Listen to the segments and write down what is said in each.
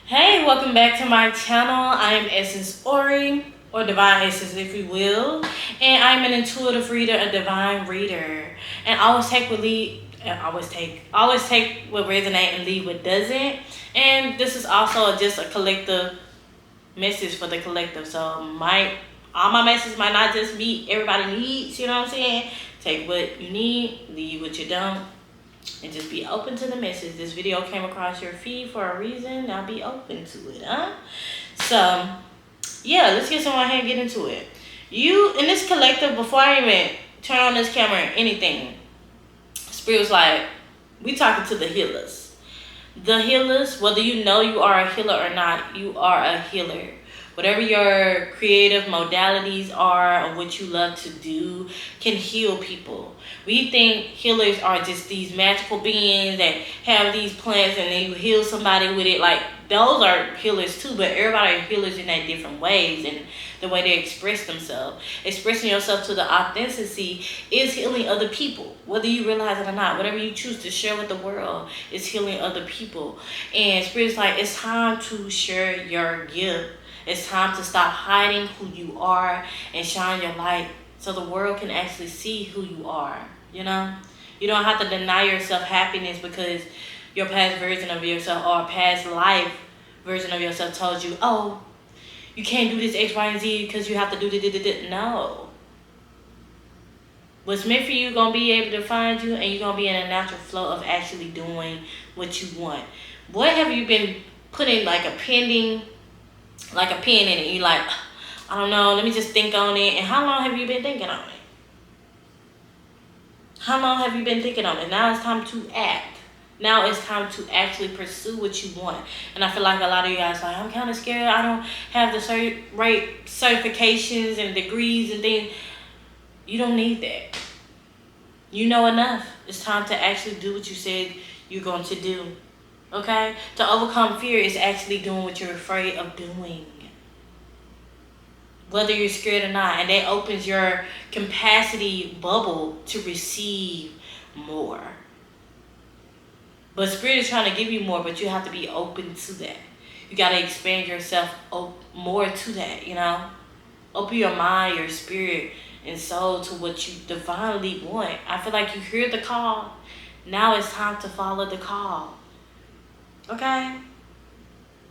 Hey, welcome back to my channel. I am Essence Ori, or Divine Essence if you will. And I'm an intuitive reader, a divine reader. And always take what resonate and leave what doesn't. And this is also just a collective message for the collective. So all my messages might not just be everybody needs, you know what I'm saying? Take what you need, leave what you don't. And just be open to the message. This video came across your feed for a reason. Now be open to it, huh? So, yeah, let's get someone here and get into it. You, in this collective, before I even turn on this camera or anything, Spirit was like, we talking to the healers. The healers, whether you know you are a healer or not, you are a healer. Whatever your creative modalities are or what you love to do can heal people. We think healers are just these magical beings that have these plants and they heal somebody with it. Like, those are healers too, but everybody are healers in their different ways and the way they express themselves. Expressing yourself to the authenticity is healing other people, whether you realize it or not. Whatever you choose to share with the world is healing other people. And Spirit's like, it's time to share your gift. It's time to stop hiding who you are and shine your light so the world can actually see who you are, you know? You don't have to deny yourself happiness because your past version of yourself or past life version of yourself told you, oh, you can't do this X, Y, and Z because you have to do this. No. What's meant for you going to be able to find you, and you're going to be in a natural flow of actually doing what you want. What have you been putting like a pen in it? You like, I don't know, let me just think on it. And how long have you been thinking on it? How long have you been thinking on it? Now it's time to act. Now it's time to actually pursue what you want. And I feel like a lot of you guys are like, I'm kind of scared. I don't have the right certifications and degrees and things. You don't need that. You know enough. It's time to actually do what you said you're going to do. Okay? To overcome fear is actually doing what you're afraid of doing. Whether you're scared or not. And that opens your capacity bubble to receive more. But Spirit is trying to give you more, but you have to be open to that. You got to expand yourself more to that, you know. Open your mind, your spirit, and soul to what you divinely want. I feel like you hear the call. Now it's time to follow the call. Okay?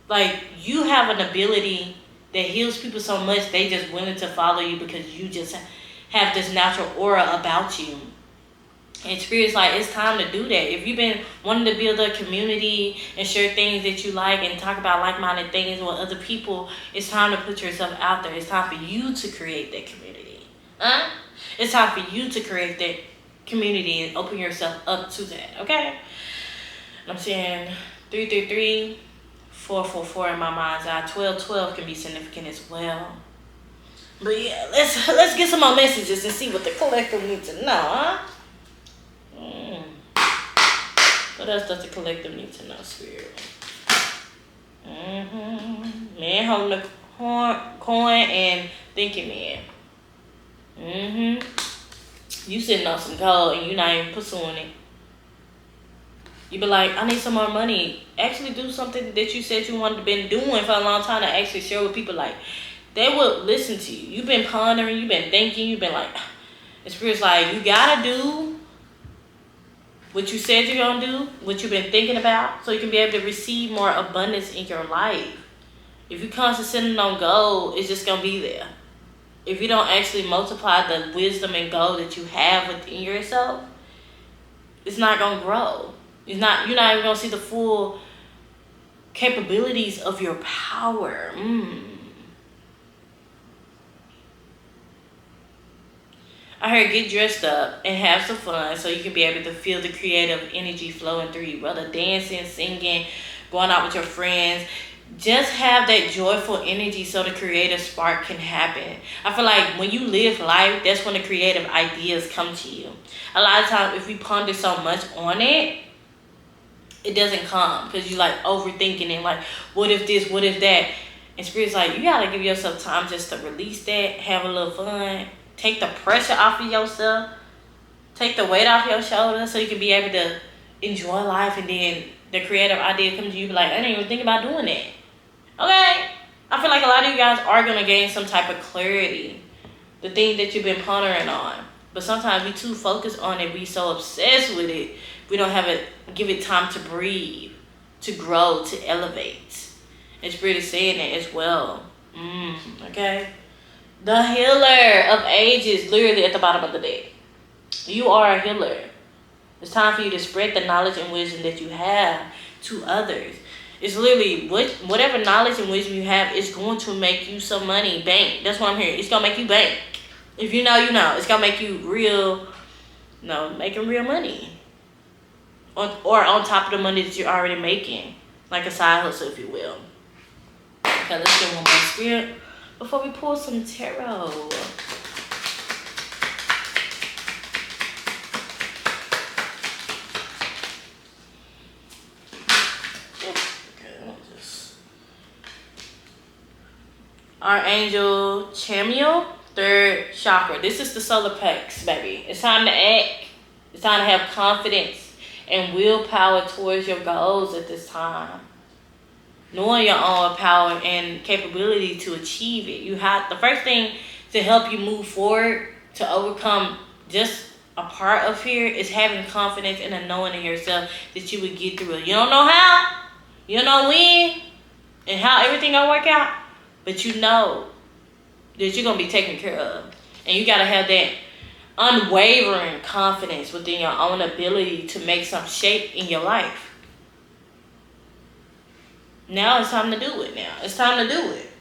Like, you have an ability that heals people so much, they just willing to follow you because you just have this natural aura about you. And Spirit's like, it's time to do that. If you've been wanting to build a community and share things that you like and talk about like-minded things with other people, it's time to put yourself out there. It's time for you to create that community. Huh? It's time for you to create that community and open yourself up to that, okay? And I'm saying 333, 444 in my mind's eye. 1212 can be significant as well. But yeah, let's get some more messages and see what the collective needs to know, huh? What else does the collective need to know, Spirit? Man holding the coin and thinking man. You sitting on some gold and you not even pursuing it. You be like, I need some more money. Actually do something that you said you wanted to been doing for a long time to actually share with people. Like, they will listen to you. You've been pondering, you've been thinking, you've been like, the Spirit's like, you gotta do what you said you're gonna do, what you've been thinking about, so you can be able to receive more abundance in your life. If you're constantly sitting on gold, it's just gonna be there. If you don't actually multiply the wisdom and gold that you have within yourself, it's not gonna grow. You're not even gonna see the full capabilities of your power. I heard get dressed up and have some fun so you can be able to feel the creative energy flowing through you. Whether dancing, singing, going out with your friends. Just have that joyful energy so the creative spark can happen. I feel like when you live life, that's when the creative ideas come to you. A lot of times, if we ponder so much on it, it doesn't come because you like overthinking it. Like, what if this, what if that? And Spirit's like, you got to give yourself time just to release that, have a little fun. Take the pressure off of yourself. Take the weight off your shoulders so you can be able to enjoy life. And then the creative idea comes to you, be like, I didn't even think about doing that. Okay? I feel like a lot of you guys are going to gain some type of clarity. The thing that you've been pondering on. But sometimes we too focused on it. We so obsessed with it. We don't have it, give it time to breathe, to grow, to elevate. And Spirit is saying it as well. Okay? The healer of ages, literally at the bottom of the deck. You are a healer. It's time for you to spread the knowledge and wisdom that you have to others. It's literally whatever knowledge and wisdom you have is going to make you some money, bank. That's what I'm hearing. It's going to make you bank. If you know, you know. It's going to make you making real money. Or on top of the money that you're already making. Like a side hustle, if you will. Okay, let's get one more spirit before we pull some tarot. Archangel Chamiel, third chakra. This is the solar plex, baby. It's time to act. It's time to have confidence and willpower towards your goals at this time. Knowing your own power and capability to achieve it. You have the first thing to help you move forward, to overcome just a part of fear, is having confidence and a knowing in yourself that you would get through it. You don't know how, you don't know when, and how everything gonna work out. But you know that you're going to be taken care of. And you got to have that unwavering confidence within your own ability to make some shape in your life. Now it's time to do it now. It's time to do it.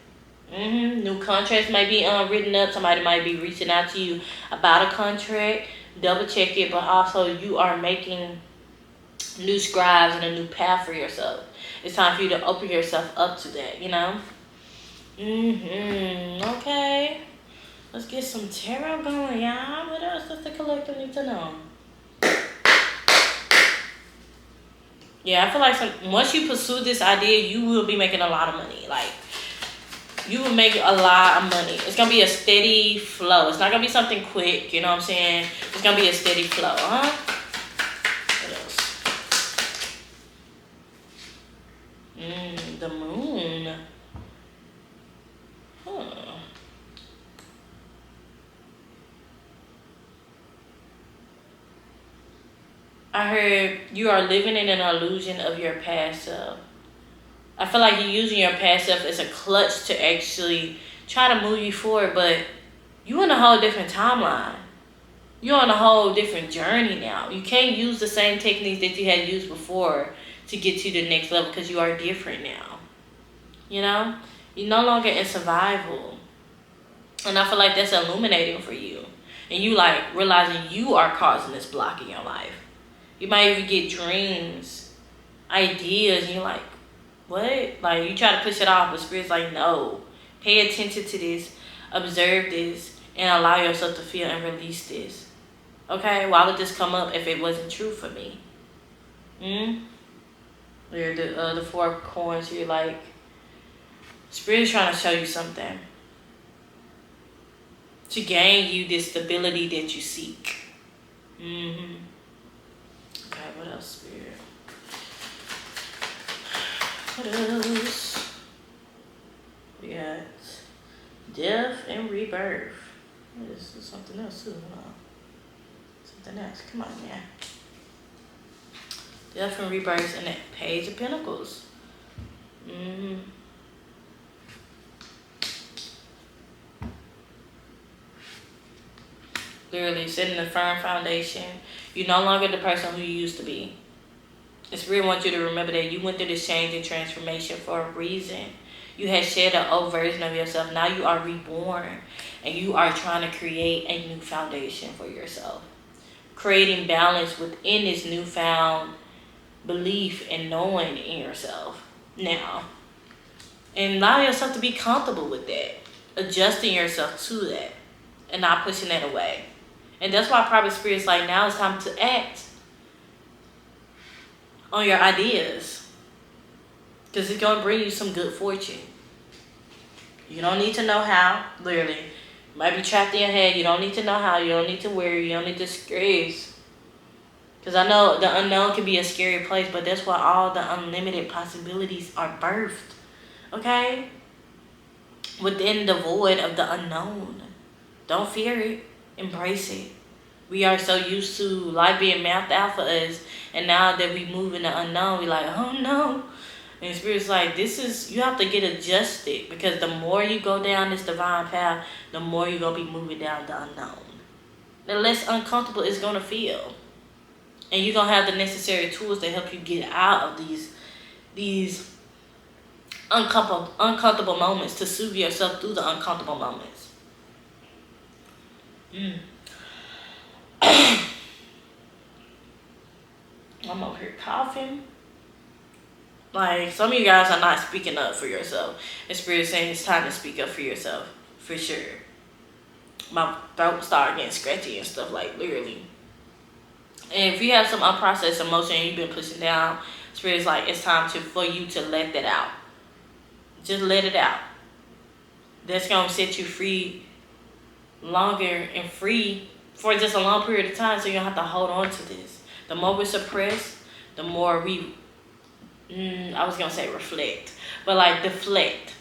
New contracts might be written up. Somebody might be reaching out to you about a contract. Double check it. But also you are making new scribes and a new path for yourself. It's time for you to open yourself up to that, you know. Okay. Let's get some tarot going, y'all. What else does the collector need to know? Yeah, I feel like once you pursue this idea, you will be making a lot of money. Like, you will make a lot of money. It's going to be a steady flow. It's not going to be something quick, you know what I'm saying? It's going to be a steady flow, huh? What else? The moon. I heard you are living in an illusion of your past self. I feel like you're using your past self as a clutch to actually try to move you forward, but you're in a whole different timeline. You're on a whole different journey now. You can't use the same techniques that you had used before to get to the next level because you are different now. You know? You're no longer in survival. And I feel like that's illuminating for you. And you like realizing you are causing this block in your life. You might even get dreams, ideas, and you're like, what? Like, you try to push it off, but Spirit's like, no. Pay attention to this, observe this, and allow yourself to feel and release this. Okay? Why would this come up if it wasn't true for me? The four of coins, you're like, Spirit is trying to show you something. To gain you this stability that you seek. Okay, what else, Spirit? What else? We got death and rebirth. This is something else too. Something else. Come on, man. Death and rebirth and that Page of Pentacles. Literally setting a firm foundation. You're no longer the person who you used to be. It's really want you to remember that you went through this change and transformation for a reason. You had shed an old version of yourself. Now you are reborn. And you are trying to create a new foundation for yourself. Creating balance within this newfound belief and knowing in yourself now. And allow yourself to be comfortable with that. Adjusting yourself to that. And not pushing that away. And that's why probably Spirit's like, now it's time to act on your ideas. Because it's going to bring you some good fortune. You don't need to know how, literally. You might be trapped in your head. You don't need to know how. You don't need to worry. You don't need to stress. Because I know the unknown can be a scary place, but that's why all the unlimited possibilities are birthed. Okay? Within the void of the unknown. Don't fear it. Embrace it. We are so used to life being mapped out for us, and now that we move in the unknown, we like, oh no. And Spirit's like, you have to get adjusted, because the more you go down this divine path, the more you're going to be moving down the unknown. The less uncomfortable it's going to feel. And you're going to have the necessary tools to help you get out of these uncomfortable moments, to soothe yourself through the uncomfortable moments. I'm over here coughing. Like, some of you guys are not speaking up for yourself. And Spirit is saying it's time to speak up for yourself. For sure. My throat started getting scratchy and stuff, like, literally. And if you have some unprocessed emotion you've been pushing down, Spirit is like, it's time for you to let that out. Just let it out. That's going to set you free longer and free for just a long period of time, so you don't have to hold on to this. The more we suppress, the more we, I was going to say reflect, but like deflect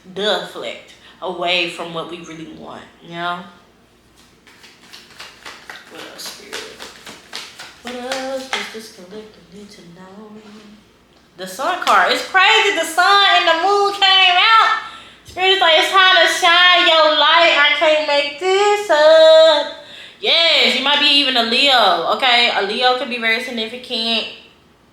away from what we really want, you know? What else, Spirit? What else does this collective need to know? The sun card. It's crazy. The sun and the moon came out. Spirit's like, it's time to shine your light. I can't make this up. Yes, you might be even a Leo. Okay, a Leo could be very significant.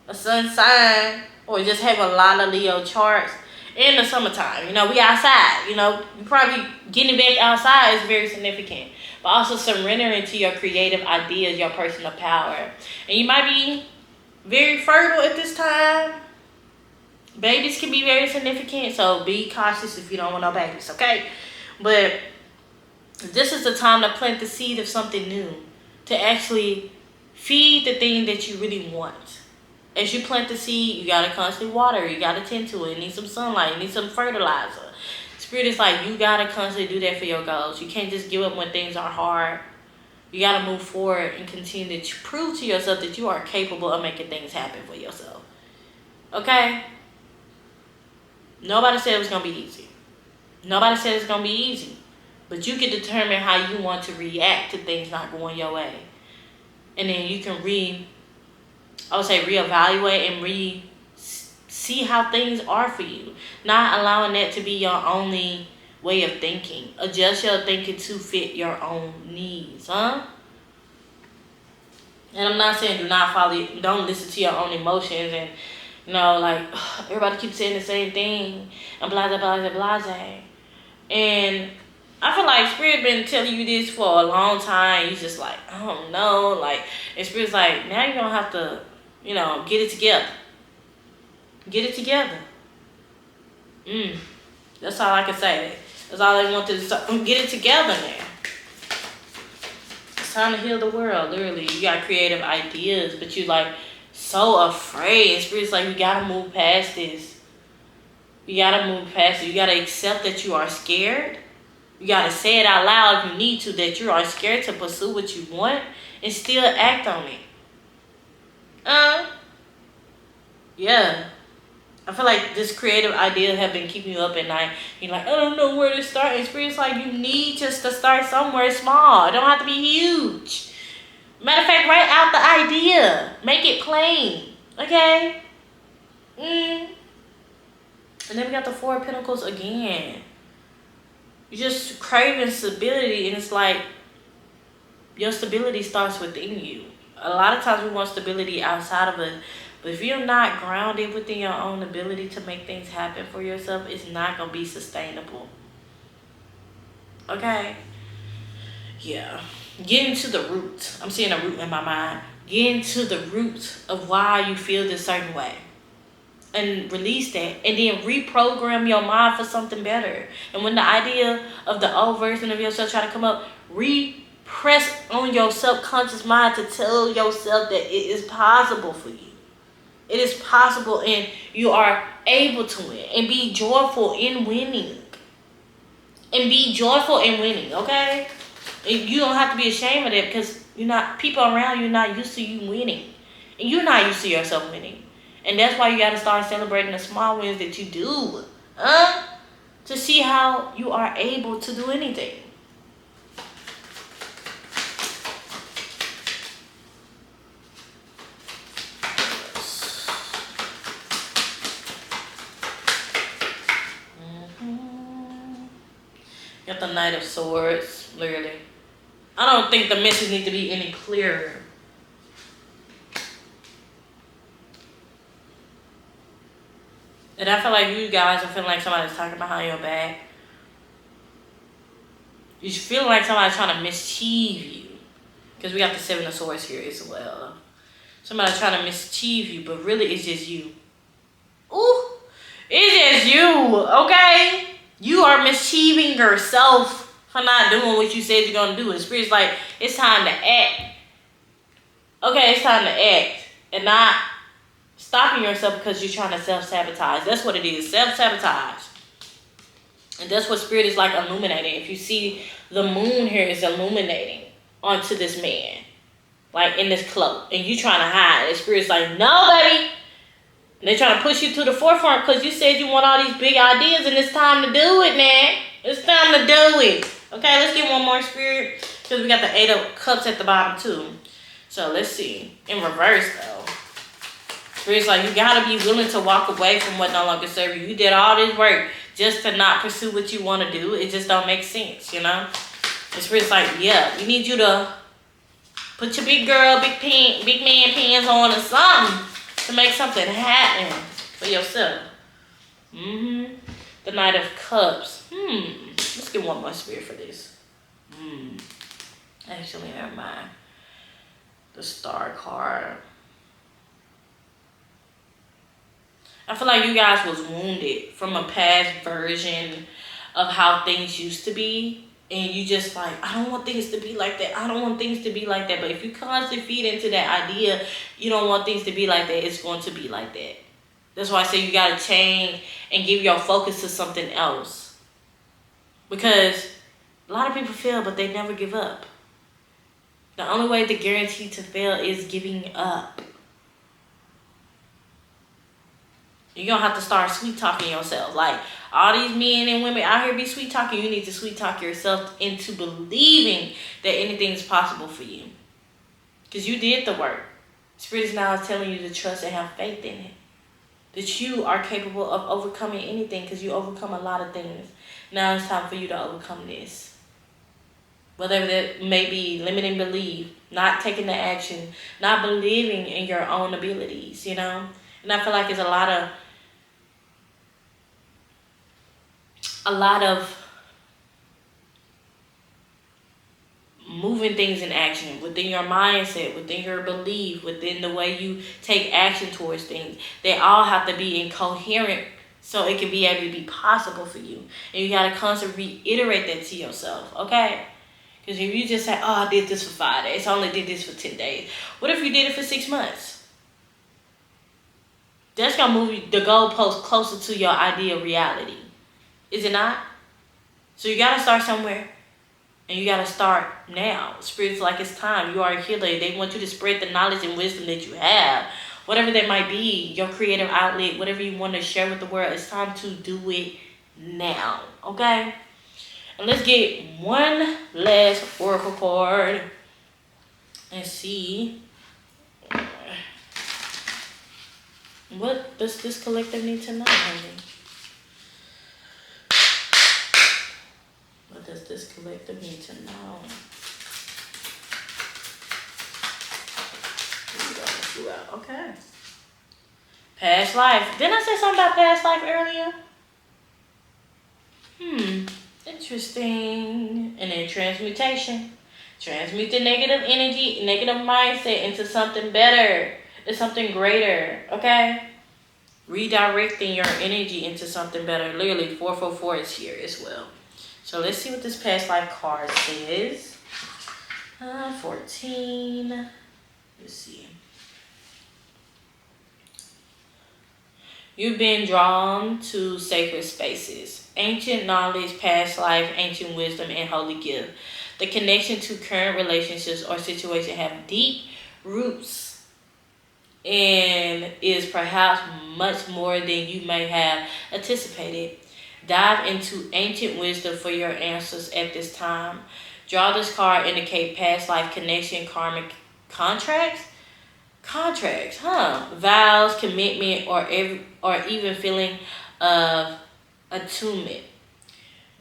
A sun sign, or just have a lot of Leo charts in the summertime. You know, we outside. You know, you probably getting back outside is very significant. But also surrendering to your creative ideas, your personal power. And you might be very fertile at this time. Babies can be very significant, so be cautious if you don't want no babies, okay? But this is the time to plant the seed of something new, to actually feed the thing that you really want. As you plant the seed, you gotta constantly water, you gotta tend to it, you need some sunlight, you need some fertilizer. Spirit is like, you gotta constantly do that for your goals. You can't just give up when things are hard. You gotta move forward and continue to prove to yourself that you are capable of making things happen for yourself. Okay? Nobody said it was going to be easy. Nobody said it's going to be easy. But you can determine how you want to react to things not going your way. And then you can reevaluate and see how things are for you. Not allowing that to be your only way of thinking. Adjust your thinking to fit your own needs, huh? And I'm not saying don't listen to your own emotions and, you know, like, everybody keeps saying the same thing, and blah, blah, blah, blah, blah. And I feel like Spirit been telling you this for a long time. You just like, I don't know. Like, and Spirit's like, now you're going to have to, you know, get it together. Get it together. That's all I can say. That's all I want to do. Get it together now. It's time to heal the world, literally. You got creative ideas, but you like, so afraid. Spirit's like, you gotta move past this. You gotta move past it. You gotta accept that you are scared. You gotta say it out loud if you need to, that you are scared to pursue what you want and still act on it. Yeah. I feel like this creative idea have been keeping you up at night. You're like, I don't know where to start. And Spirit's like, you need just to start somewhere small. It don't have to be huge. Matter of fact, write out the idea. Make it plain. Okay? And then we got the Four of Pentacles again. You're just craving stability, and it's like your stability starts within you. A lot of times we want stability outside of us, but if you're not grounded within your own ability to make things happen for yourself, it's not going to be sustainable. Okay? Yeah. Get into the root. I'm seeing a root in my mind. Get into the root of why you feel this certain way. And release that. And then reprogram your mind for something better. And when the idea of the old version of yourself try to come up, repress on your subconscious mind to tell yourself that it is possible for you. It is possible, and you are able to win. And be joyful in winning. And be joyful in winning, okay? You don't have to be ashamed of that, because people around you not used to you winning. And you're not used to yourself winning. And that's why you got to start celebrating the small wins that you do. how you are able to do anything. Got the Knight of Swords, literally. I don't think the message needs to be any clearer. And I feel like you guys are feeling like somebody's talking behind your back. You feel like somebody's trying to mischieve you. Because we got the Seven of Swords here as well. Somebody's trying to mischieve you, but really it's just you. Ooh, it's just you, okay? You are mischieving yourself for not doing what you said you're going to do. And Spirit's like, it's time to act. Okay, it's time to act. And not stopping yourself because you're trying to self-sabotage. That's what it is, self-sabotage. And that's what Spirit is like illuminating. If you see the moon here is illuminating onto this man. Like in this cloak. And you trying to hide. And Spirit's like, no, baby. And they're trying to push you to the forefront because you said you want all these big ideas and it's time to do it, man. It's time to do it. Okay, let's get one more, Spirit. Because we got the 8 of Cups at the bottom too. So let's see. In reverse though. Spirit's like, you got to be willing to walk away from what no longer serves you. You did all this work just to not pursue what you want to do. It just don't make sense, you know. And Spirit's like, yeah, we need you to put your big girl, big man pants on or something to make something happen for yourself. The Knight of Cups. Let's get one more, Spirit, for this. Actually, never mind. The Star card. I feel like you guys was wounded from a past version of how things used to be. And you just like, I don't want things to be like that. I don't want things to be like that. But if you constantly feed into that idea, you don't want things to be like that, it's going to be like that. That's why I say you got to change and give your focus to something else. Because a lot of people fail, but they never give up. The only way to guarantee to fail is giving up. You're going to have to start sweet talking yourself. Like, all these men and women out here be sweet talking. You need to sweet talk yourself into believing that anything is possible for you. Because you did the work. Spirit is now telling you to trust and have faith in it. That you are capable of overcoming anything because you overcome a lot of things. Now it's time for you to overcome this. Whatever that may be, limiting belief, not taking the action, not believing in your own abilities, you know. And I feel like it's a lot of moving things in action within your mindset, within your belief, within the way you take action towards things. They all have to be incoherent so it can be able to be possible for you. And you got to constantly reiterate that to yourself, okay? Because if you just say, oh, I did this for 5 days, I only did this for 10 days. What if you did it for 6 months? That's going to move the goalpost closer to your ideal reality. Is it not? So you got to start somewhere. And you got to start now. Spirit's like, it's time. You are a healer. They want you to spread the knowledge and wisdom that you have. Whatever that might be, your creative outlet, whatever you want to share with the world, it's time to do it now. Okay? And let's get one last oracle card. And see. What does this collective need to know, honey? What does this collective need to know? Here we go. Okay. Past life. Didn't I say something about past life earlier? Interesting. And then transmutation. Transmute the negative energy, negative mindset into something better. It's something greater. Okay? Redirecting your energy into something better. Literally, 444 is here as well. So let's see what this past life card says. 14. Let's see. You've been drawn to sacred spaces. Ancient knowledge, past life, ancient wisdom, and holy gift. The connection to current relationships or situations have deep roots and is perhaps much more than you may have anticipated. Dive into ancient wisdom for your answers at this time. Draw this card indicate past life connection, karmic contracts. Contracts, huh? Vows, commitment, or even feeling of attunement.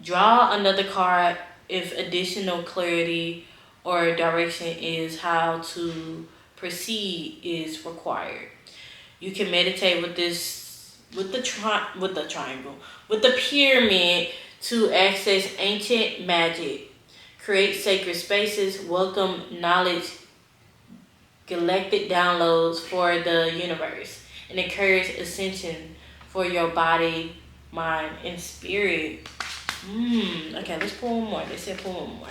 Draw another card if additional clarity or direction is how to proceed is required. You can meditate with this with the triangle with the pyramid to access ancient magic, create sacred spaces, welcome knowledge, galactic downloads for the universe, and encourage ascension for your body, mind, and spirit. Okay, let's pull one more. They said pull one more.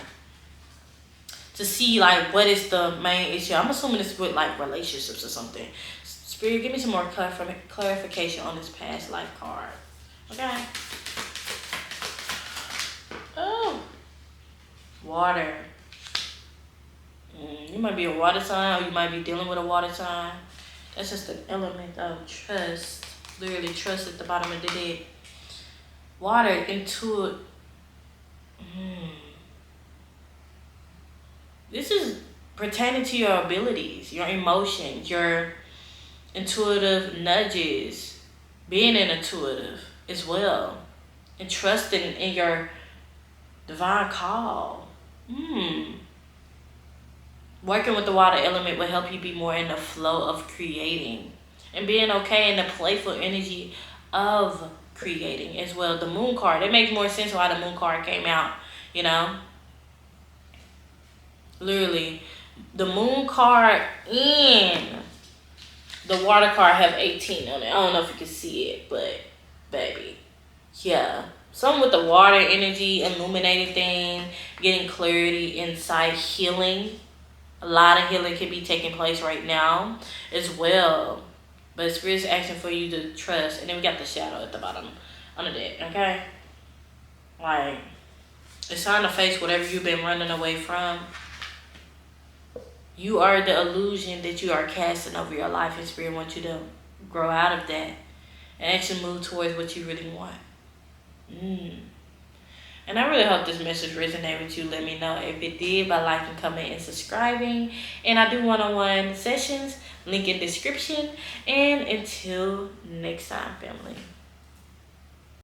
To see like what is the main issue. I'm assuming it's with like relationships or something. Spirit, give me some more clarification on this past life card. Okay. Oh. Water. You might be a water sign or you might be dealing with a water sign. That's just an element of trust. Literally trust at the bottom of the deck. Water into it. This is pertaining to your abilities, your emotions, your intuitive nudges, being an intuitive as well, and trusting in your divine call. Working with the water element will help you be more in the flow of creating and being okay in the playful energy of creating as well. The moon card, it makes more sense why the moon card came out, you know? Literally, the moon card and the water card have 18 on it. I don't know if you can see it, but baby, yeah. Something with the water energy, illuminating thing, getting clarity, insight, healing. A lot of healing can be taking place right now as well. But Spirit's asking for you to trust. And then we got the shadow at the bottom on the deck, okay? Like, it's time to face whatever you've been running away from. You are the illusion that you are casting over your life, and Spirit wants you to grow out of that and actually move towards what you really want. And I really hope this message resonated with you. Let me know if it did by liking, commenting, and subscribing. And I do one-on-one sessions, link in description. And until next time, family.